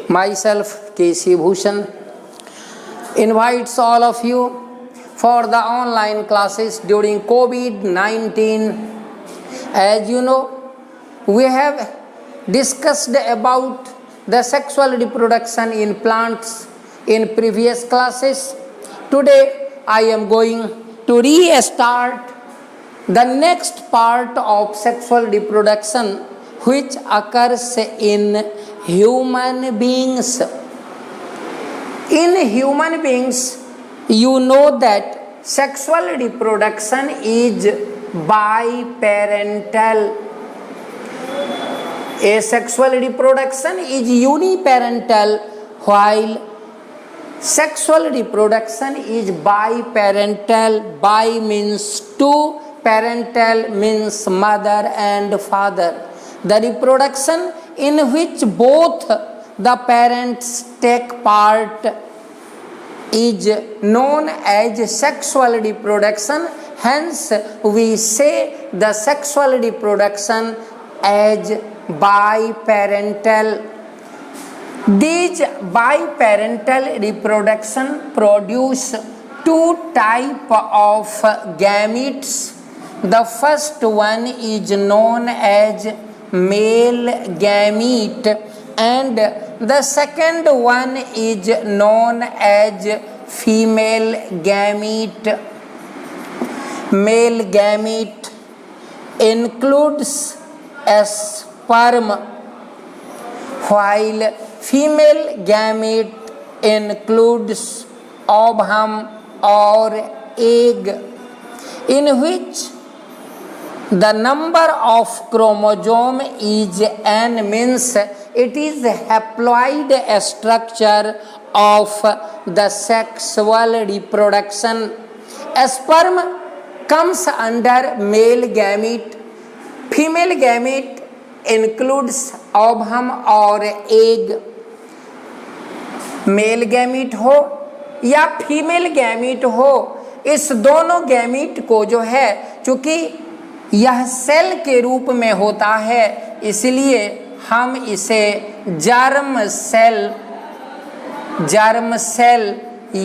Myself, K.C. Bhushan, invites all of you for the online classes during COVID-19. As you know, we have discussed about the sexual reproduction in plants in previous classes. Today, I am going to restart the next part of sexual reproduction, which occurs in human beings. In human beings, you know that sexual reproduction is biparental. Asexual reproduction is uniparental, while sexual reproduction is biparental. Bi means two, parental means mother and father. The reproduction in which both the parents take part is known as sexual reproduction. Hence, we say the sexual reproduction as biparental. These biparental reproduction produce two types of gametes. The first one is known as male gamete and the second one is known as female gamete. Male gamete includes sperm, while female gamete includes ovum or egg, in which the number of chromosome is n, means it is the haploid structure of the sexual reproduction. Sperm comes under male gamete. Female gamete includes ovum or egg. Male gamete हो या female gamete हो, इस दोनों gamete को जो है, चूंकि यह सेल के रूप में होता है, इसलिए हम इसे जर्म सेल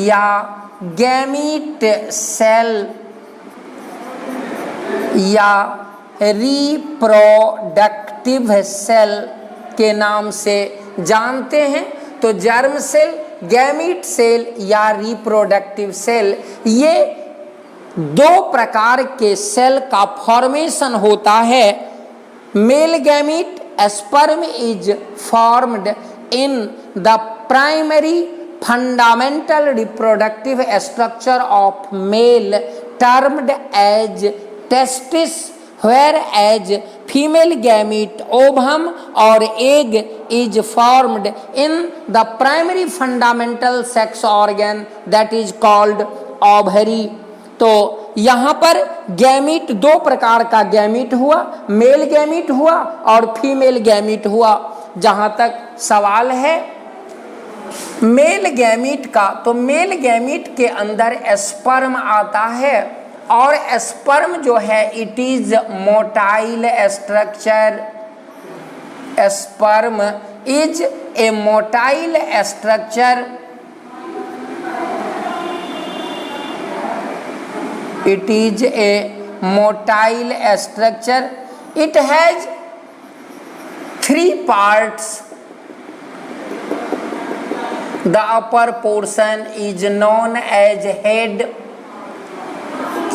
या गैमीट सेल या रिप्रोडक्टिव सेल के नाम से जानते हैं। तो जर्म सेल, गैमीट सेल या रिप्रोडक्टिव सेल, ये दो प्रकार के सेल का फॉर्मेशन होता है। Male gamete sperm is formed in the primary fundamental reproductive structure of male termed as testis, whereas female gamete ovum or egg is formed in the primary fundamental sex organ that is called ovary. तो यहाँ पर gamete दो प्रकार का gamete हुआ, male gamete हुआ और female gamete हुआ। जहाँ तक सवाल है मेल गैमीट का, तो मेल गैमीट के अंदर स्पर्म आता है और स्पर्म जो है it is motile structure. Sperm is a motile structure. It is a motile structure. It has three parts. The upper portion is known as head.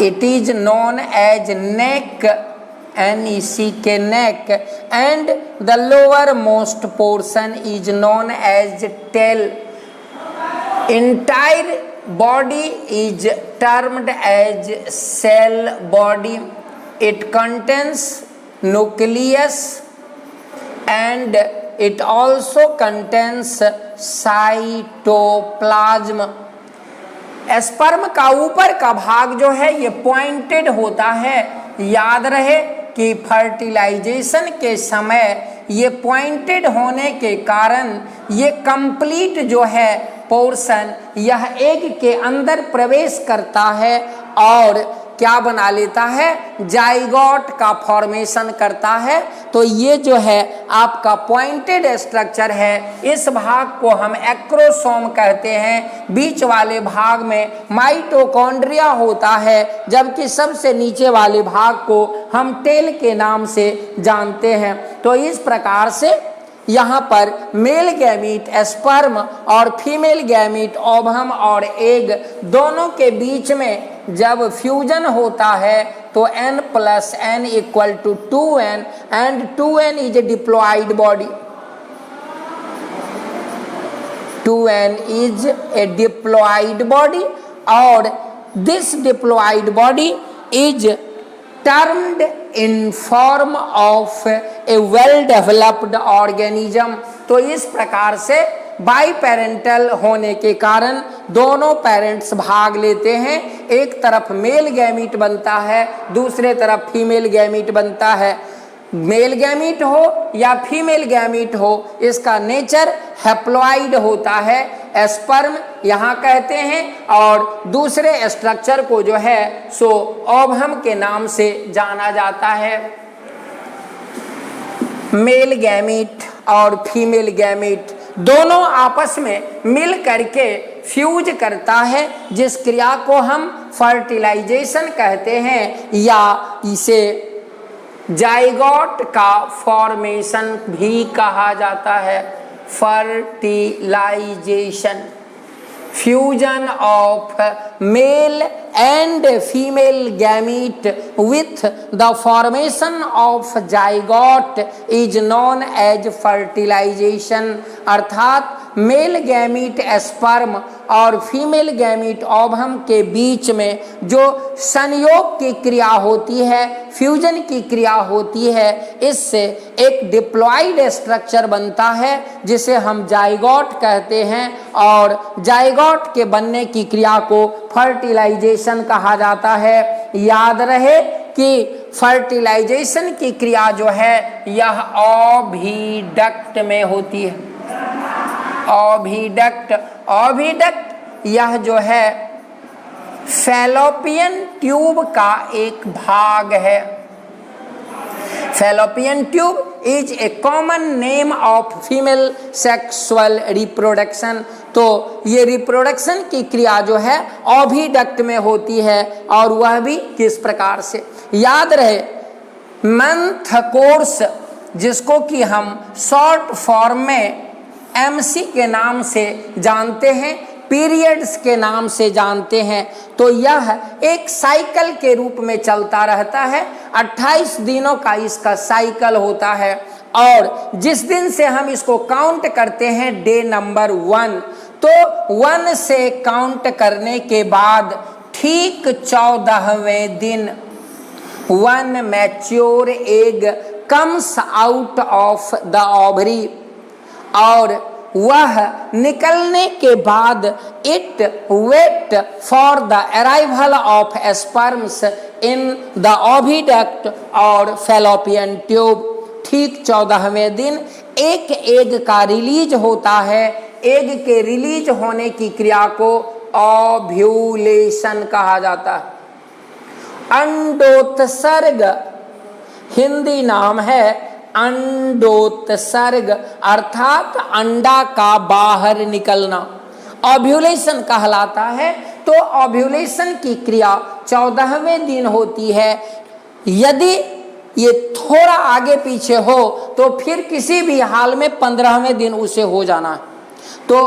It is known as neck, N-E-C-K, neck, and the lowermost portion is known as tail. Entire body is termed as cell body. It contains nucleus and it also contains cytoplasm. Sperm का ऊपर का भाग जो है ये pointed होता है। याद रहे कि फर्टिलाइजेशन के समय ये पॉइंटेड होने के कारण ये कंप्लीट जो है पोर्शन यह एग के अंदर प्रवेश करता है और क्या बना लेता है, जाइगोट का फॉर्मेशन करता है। तो ये जो है आपका पॉइंटेड स्ट्रक्चर है, इस भाग को हम एक्रोसोम कहते हैं। बीच वाले भाग में माइटोकॉन्ड्रिया होता है, जबकि सबसे नीचे वाले भाग को हम टेल के नाम से जानते हैं। तो इस प्रकार से यहाँ पर मेल गैमीट स्पर्म और फीमेल गैमीट ओवम और एग दोनों के बीच में जब फ्यूजन होता है तो n + n = 2n and 2n is a diploid body. 2n is a diploid body और this diploid body is termed in form of a well developed organism। तो इस प्रकार से बाई पेरेंटल होने के कारण दोनों पेरेंट्स भाग लेते हैं। एक तरफ मेल गैमीट बनता है, दूसरे तरफ फीमेल गैमीट बनता है। मेल गैमीट हो या फीमेल गैमीट हो, इसका नेचर हैप्लॉइड होता है, स्पर्म यहाँ कहते हैं, और दूसरे स्ट्रक्चर को जो है सो ओवम के नाम से जाना जाता है। मेल गैमीट और फीमेल गैमीट दोनों आपस में मिल करके फ्यूज करता है, जिस क्रिया को हम फर्टिलाइजेशन कहते हैं या इसे जाइगोट का फॉर्मेशन भी कहा जाता है। Fertilisation, fusion of male and female gamete with the formation of zygote is known as fertilisation. अर्थात मेल गैमीट स्पर्म और फीमेल गैमीट ओवम के बीच में जो संयोग की क्रिया होती है, फ्यूजन की क्रिया होती है, इससे एक डिप्लॉइड स्ट्रक्चर बनता है जिसे हम जाइगोट कहते हैं, और जाइगोट के बनने की क्रिया को फर्टिलाइजेशन कहा जाता है। याद रहे कि फर्टिलाइजेशन की क्रिया जो है यह ओविडक्ट में होती है। ओविडक्ट यह जो है फैलोपियन ट्यूब का एक भाग है। Fallopian tube is a common name of female sexual reproduction. तो ये रिप्रोडक्शन की क्रिया जो है ओविडक्ट में होती है, और वह भी किस प्रकार से, याद रहे मंथ कोर्स, जिसको कि हम शॉर्ट फॉर्म में MC के नाम से जानते हैं, पीरियड्स के नाम से जानते हैं। तो यह एक साइकिल के रूप में चलता रहता है। 28 दिनों का इसका साइकिल होता है, और जिस दिन से हम इसको काउंट करते हैं डे नंबर 1, तो 1 से काउंट करने के बाद ठीक 14वें दिन one mature egg comes out of the ovary, और वह निकलने के बाद it wait for the arrival of sperms in the oviduct और फैलोपियन ट्यूब। ठीक 14वें दिन एक एग का रिलीज होता है। एग के रिलीज होने की क्रिया को ओव्यूलेशन कहा जाता है। अंडोत्सर्ग हिंदी नाम है अंडोत्सर्ग, अर्थात अंडा का बाहर निकलना ओव्यूलेशन कहलाता है। तो ओव्यूलेशन की क्रिया 14वें दिन होती है। यदि ये थोड़ा आगे पीछे हो तो फिर किसी भी हाल में 15वें दिन उसे हो जाना है। तो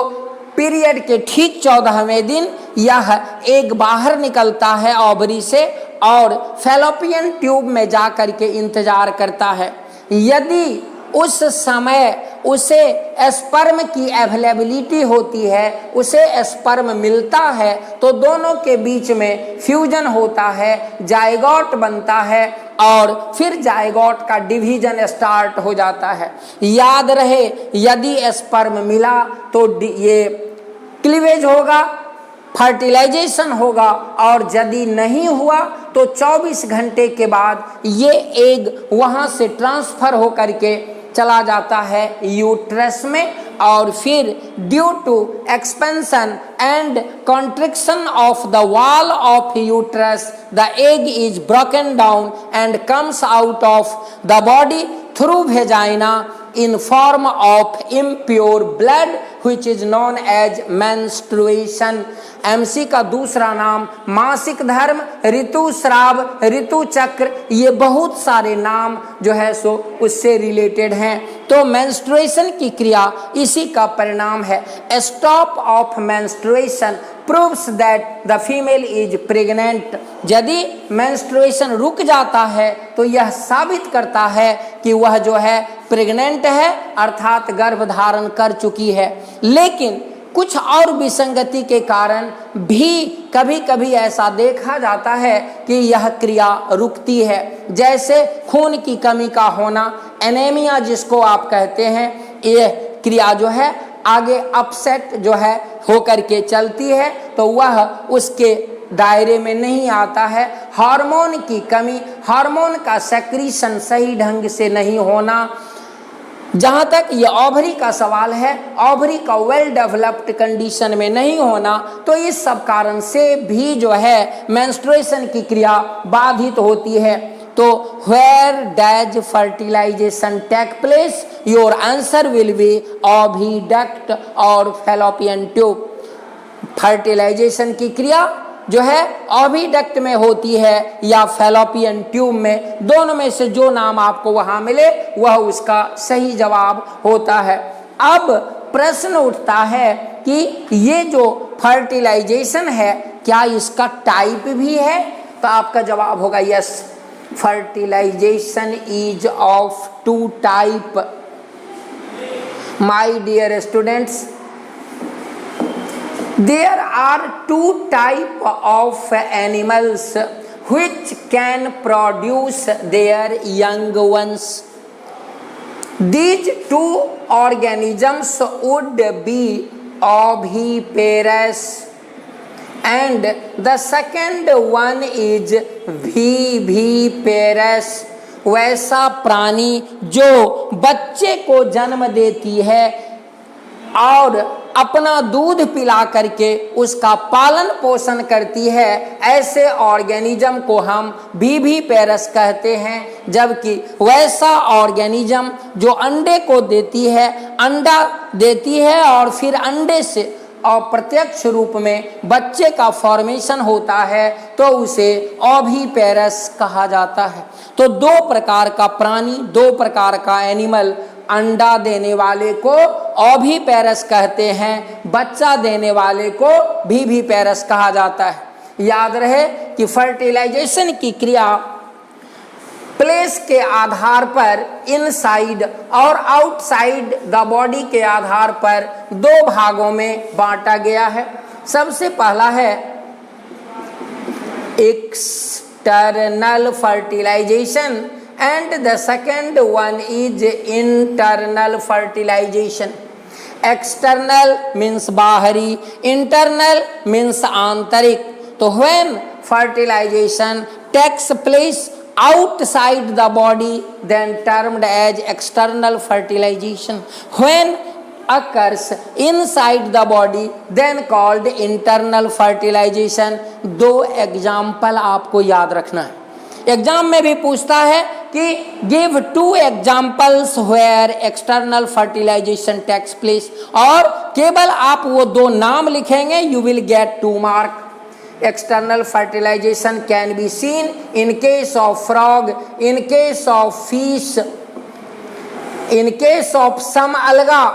पीरियड के ठीक 14वें दिन यह एक बाहर निकलता है ओवरी से, और फैलोपियन ट्यूब में जा कर के इंतजार करता है। यदि उस समय उसे स्पर्म की अवेलेबिलिटी होती है, उसे स्पर्म मिलता है, तो दोनों के बीच में फ्यूजन होता है, जाइगोट बनता है, और फिर जाइगोट का डिवीजन स्टार्ट हो जाता है। याद रहे यदि स्पर्म मिला तो ये क्लीवेज होगा, फर्टिलाइजेशन होगा, और यदि नहीं हुआ तो 24 घंटे के बाद ये एग वहाँ से ट्रांसफर हो करके चला जाता है यूट्रस में, और फिर due to expansion and contraction of the wall of uterus the egg is broken down and comes out of the body through vagina in form of impure blood which is known as menstruation। MC का दूसरा नाम मासिक धर्म, ऋतुस्राव, ऋतु चक्र, ये बहुत सारे नाम जो है सो उससे रिलेटेड हैं। तो मेंस्ट्रुएशन की क्रिया इसी का परिणाम है। Stop of menstruation proves that the female is pregnant. यदि मेंस्ट्रुएशन रुक जाता है तो यह साबित करता है कि वह जो है प्रेग्नेंट है, अर्थात गर्भ धारण कर चुकी है। लेकिन कुछ और विसंगति के कारण भी कभी कभी ऐसा देखा जाता है कि यह क्रिया रुकती है, जैसे खून की कमी का होना, एनीमिया जिसको आप कहते हैं। यह क्रिया जो है आगे अपसेट जो है होकर के चलती है तो वह उसके दायरे में नहीं आता है। हार्मोन की कमी, हार्मोन का सेक्रीशन सही ढंग से नहीं होना। जहाँ तक ये ओवरी का सवाल है, ओवरी का वेल डेवलप्ड कंडीशन में नहीं होना, तो इस सब कारण से भी जो है मेंस्ट्रुएशन की क्रिया बाधित होती है। तो where does fertilization take place? Your answer will be oviduct और fallopian tube। फर्टिलाइजेशन की क्रिया जो है ओविडक्ट में होती है या फैलोपियन ट्यूब में, दोनों में से जो नाम आपको वहां मिले वह उसका सही जवाब होता है। अब प्रश्न उठता है कि ये जो फर्टिलाइजेशन है क्या इसका टाइप भी है? तो आपका जवाब होगा yes, fertilisation is of two type. My dear students, there are two type of animals which can produce their young ones. These two organisms would be oviparous and the second one is viviparous। वैसा प्राणी जो बच्चे को जन्म देती है और अपना दूध पिला करके उसका पालन पोषण करती है, ऐसे ऑर्गेनिज्म को हम विविपेरस कहते हैं। जबकि वैसा ऑर्गेनिज्म जो अंडे को देती है, अंडा देती है और फिर अंडे से अप्रत्यक्ष रूप में बच्चे का फॉर्मेशन होता है तो उसे ओविपेरस कहा जाता है। तो दो प्रकार का प्राणी, दो प्रकार का एनिमल, अंडा देने वाले को ओविपेरस कहते हैं, बच्चा देने वाले को विविपेरस कहा जाता है। याद रहे कि फर्टिलाइजेशन की क्रिया प्लेस के आधार पर इनसाइड और आउटसाइड द बॉडी के आधार पर दो भागों में बांटा गया है। सबसे पहला है external fertilisation and the second one is internal fertilization। external means बाहरी, internal means आंतरिक। तो when fertilization takes place outside the body then termed as external fertilization। when occurs inside the body then called internal fertilization। दो example आपको याद रखना है, exam में भी पूछता है कि give two examples where external fertilization takes place, और केवल आप वो दो नाम लिखेंगे, you will get 2 mark. External fertilization can be seen in case of frog, in case of fish, in case of some algae.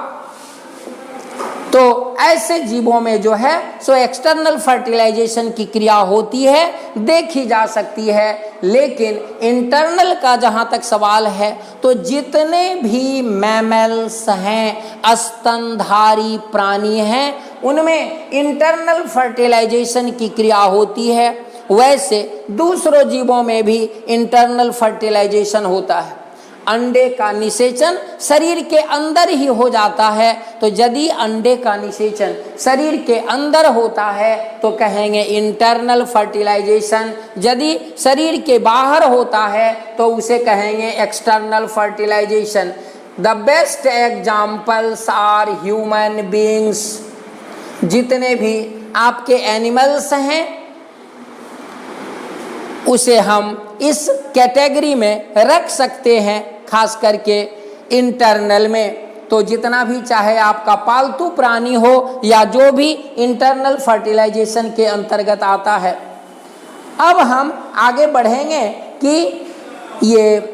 तो ऐसे जीवों में जो है सो एक्सटर्नल फर्टिलाइजेशन की क्रिया होती है, देखी जा सकती है। लेकिन इंटरनल का जहाँ तक सवाल है तो जितने भी मैमल्स हैं, स्तनधारी प्राणी हैं, उनमें इंटरनल फर्टिलाइजेशन की क्रिया होती है। वैसे दूसरों जीवों में भी इंटरनल फर्टिलाइजेशन होता है। अंडे का निषेचन शरीर के अंदर ही हो जाता है, तो यदि अंडे का निषेचन शरीर के अंदर होता है तो कहेंगे इंटरनल फर्टिलाइजेशन, यदि शरीर के बाहर होता है तो उसे कहेंगे external fertilisation. The best examples are human beings. जितने भी आपके एनिमल्स हैं उसे हम इस कैटेगरी में रख सकते हैं, खास करके इंटरनल में। तो जितना भी चाहे आपका पालतू प्राणी हो या जो भी इंटरनल फर्टिलाइजेशन के अंतर्गत आता है। अब हम आगे बढ़ेंगे कि ये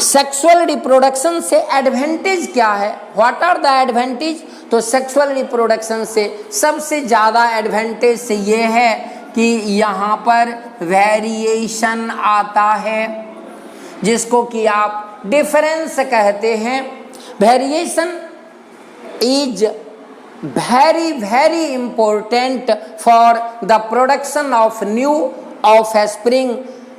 सेक्सुअल रिप्रोडक्शन से एडवांटेज क्या है, व्हाट आर द एडवांटेज। तो सेक्सुअल रिप्रोडक्शन से सबसे ज़्यादा एडवांटेज से ये है कि यहाँ पर वेरिएशन आता है, जिसको कि आप डिफरेंस कहते हैं। Variation is very very important for the production of new offspring.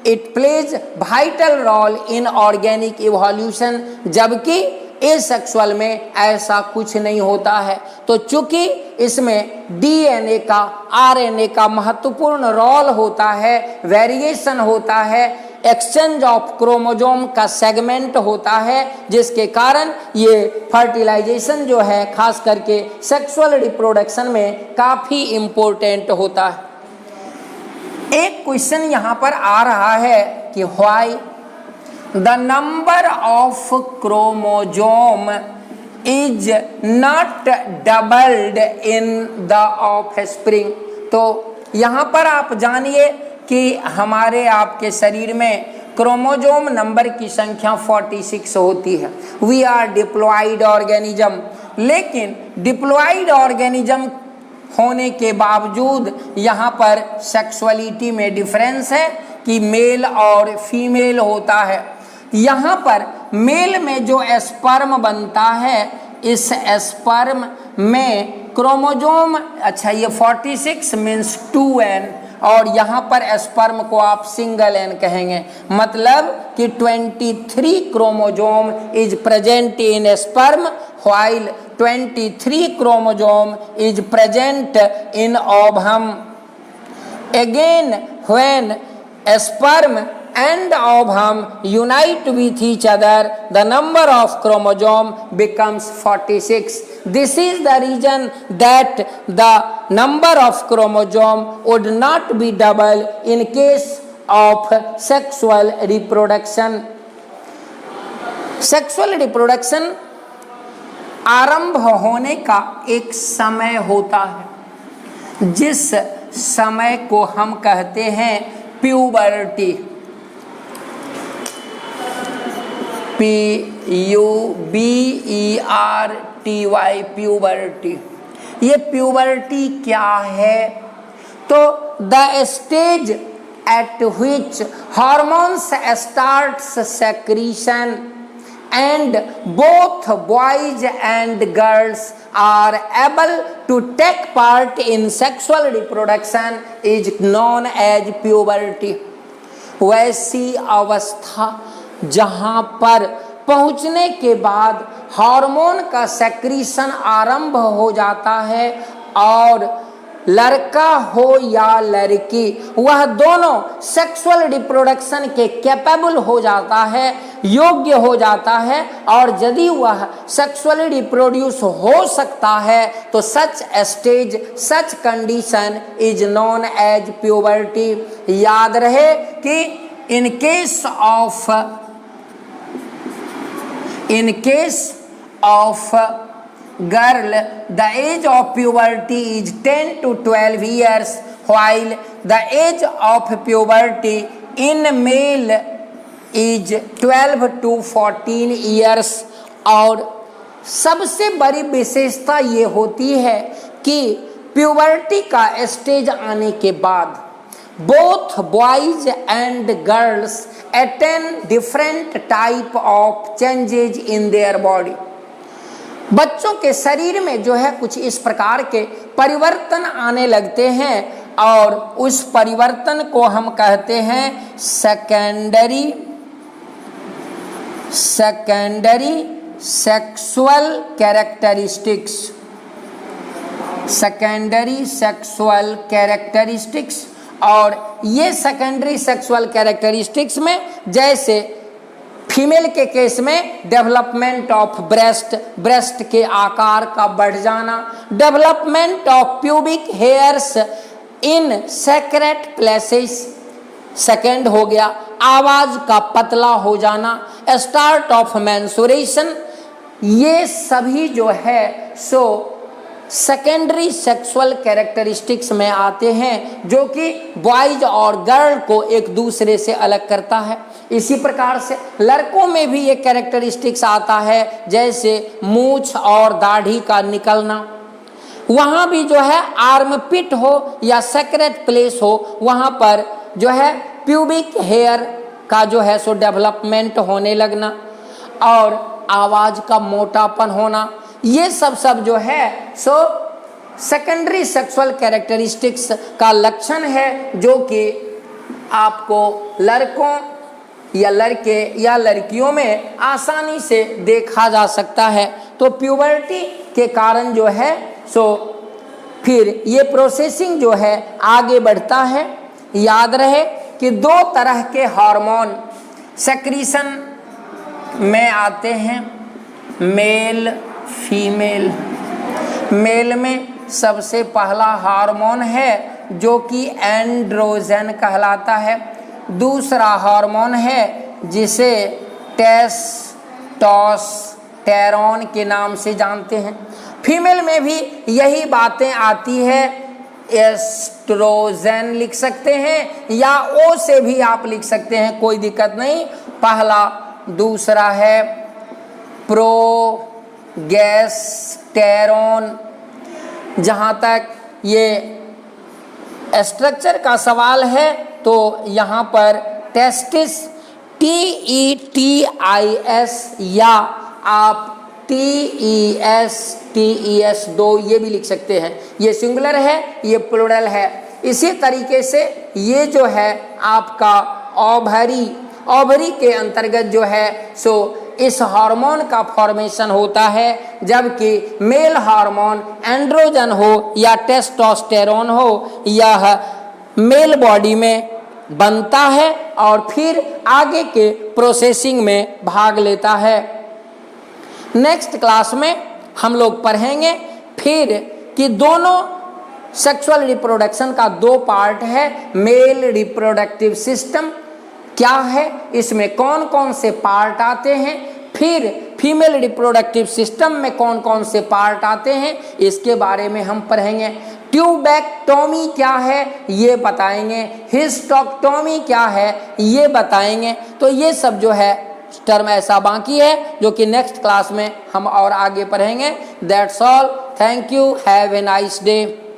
It plays vital role in organic evolution. जबकि एसेक्सुअल में ऐसा कुछ नहीं होता है। तो चूंकि इसमें डीएनए का, आरएनए का महत्वपूर्ण रोल होता है, वेरिएशन होता है, एक्सचेंज ऑफ क्रोमोजोम का सेगमेंट होता है, जिसके कारण ये फर्टिलाइजेशन जो है खास करके सेक्सुअल रिप्रोडक्शन में काफ़ी इम्पोर्टेंट होता है। एक क्वेश्चन यहाँ पर आ रहा है कि why the number of chromosome is not doubled in the offspring. तो यहाँ पर आप जानिए कि हमारे आपके शरीर में क्रोमोजोम नंबर की संख्या 46 होती है। वी आर डिप्लॉइड ऑर्गेनिज्म, लेकिन डिप्लॉइड ऑर्गेनिज्म होने के बावजूद यहाँ पर सेक्सुअलिटी में डिफरेंस है कि मेल और फीमेल होता है। यहाँ पर मेल में जो स्पर्म बनता है, इस स्पर्म में क्रोमोजोम, अच्छा ये 46 मीन्स 2n, और यहाँ पर स्पर्म को आप सिंगल एन कहेंगे, मतलब कि 23 chromosome is present in sperm while 23 chromosome is present in ovum. Again when sperm and ovum unite with each other, the number of chromosome becomes 46. This is the reason that the number of chromosome would not be double in case of sexual reproduction. Sexual reproduction आरंभ होने का एक समय होता है, जिस समय को हम कहते हैं प्यूबर्टी, PUBERTY, प्यूबर्टी। ये प्यूबर्टी क्या है? तो the stage eight which hormones starts secretion and both boys and girls are able to take part in sexual reproduction is known as puberty. वैसी अवस्था जहाँ पर पहुँचने के बाद हार्मोन का सेक्रीशन आरंभ हो जाता है और लड़का हो या लड़की, वह दोनों सेक्सुअल रिप्रोडक्शन के कैपेबल हो जाता है, योग्य हो जाता है, और यदि वह सेक्सुअली रिप्रोड्यूस हो सकता है तो such stage, such condition is known as puberty. याद रहे कि in case of girl, the age of puberty is 10 to 12 years, while the age of puberty in male is 12 to 14 years. और सबसे बड़ी विशेषता ये होती है कि प्यूबर्टी का स्टेज आने के बाद both boys and girls attain different type of changes in their body. बच्चों के शरीर में जो है कुछ इस प्रकार के परिवर्तन आने लगते हैं और उस परिवर्तन को हम कहते हैं secondary sexual characteristics. Secondary sexual characteristics, और ये सेकेंडरी सेक्सुअल कैरेक्टरिस्टिक्स में जैसे फीमेल के केस में डेवलपमेंट ऑफ ब्रेस्ट, ब्रेस्ट के आकार का बढ़ जाना, development of pubic hairs in secret places, second हो गया आवाज का पतला हो जाना, स्टार्ट ऑफ मेंस्ट्रुएशन, ये सभी जो है सो सेकेंडरी सेक्सुअल कैरेक्टरिस्टिक्स में आते हैं, जो कि बॉयज और गर्ल को एक दूसरे से अलग करता है। इसी प्रकार से लड़कों में भी ये कैरेक्टरिस्टिक्स आता है, जैसे मूंछ और दाढ़ी का निकलना, वहाँ भी जो है आर्मपिट हो या सेक्रेट प्लेस हो, वहाँ पर जो है प्यूबिक हेयर का जो है सो डेवलपमेंट होने लगना और आवाज का मोटापन होना, ये सब जो है सो सेकेंडरी सेक्सुअल कैरेक्टरिस्टिक्स का लक्षण है, जो कि आपको लड़कों या लड़के या लड़कियों में आसानी से देखा जा सकता है। तो प्यूबर्टी के कारण जो है सो फिर ये प्रोसेसिंग जो है आगे बढ़ता है। याद रहे कि दो तरह के हार्मोन सेक्रीशन में आते हैं, मेल फीमेल। मेल में सबसे पहला हार्मोन है जो कि एंड्रोजन कहलाता है, दूसरा हार्मोन है जिसे टेस्टोस्टेरोन के नाम से जानते हैं। फीमेल में भी यही बातें आती है, एस्ट्रोजन लिख सकते हैं या ओ से भी आप लिख सकते हैं, कोई दिक्कत नहीं। पहला, दूसरा है प्रोगेस्टेरोन। जहाँ तक ये स्ट्रक्चर का सवाल है तो यहाँ पर टेस्टिस TETIS या आप TES दो ये भी लिख सकते हैं, ये सिंगुलर है ये प्लूरल है। इसी तरीके से ये जो है आपका ओवरी के अंतर्गत जो है सो इस हार्मोन का फॉर्मेशन होता है, जबकि मेल हार्मोन एंड्रोजन हो या टेस्टोस्टेरोन हो यह मेल बॉडी में बनता है और फिर आगे के प्रोसेसिंग में भाग लेता है। नेक्स्ट क्लास में हम लोग पढ़ेंगे फिर कि दोनों सेक्सुअल रिप्रोडक्शन का दो पार्ट है। मेल रिप्रोडक्टिव सिस्टम क्या है, इसमें कौन कौन से पार्ट आते हैं, फिर फीमेल रिप्रोडक्टिव सिस्टम में कौन कौन से पार्ट आते हैं, इसके बारे में हम पढ़ेंगे। ट्यूबेक्टोमी क्या है ये बताएंगे, हिस्टेक्टोमी क्या है ये बताएंगे। तो ये सब जो है टर्म ऐसा बाकी है जो कि नेक्स्ट क्लास में हम और आगे पढ़ेंगे। That's all, thank you, have a nice day.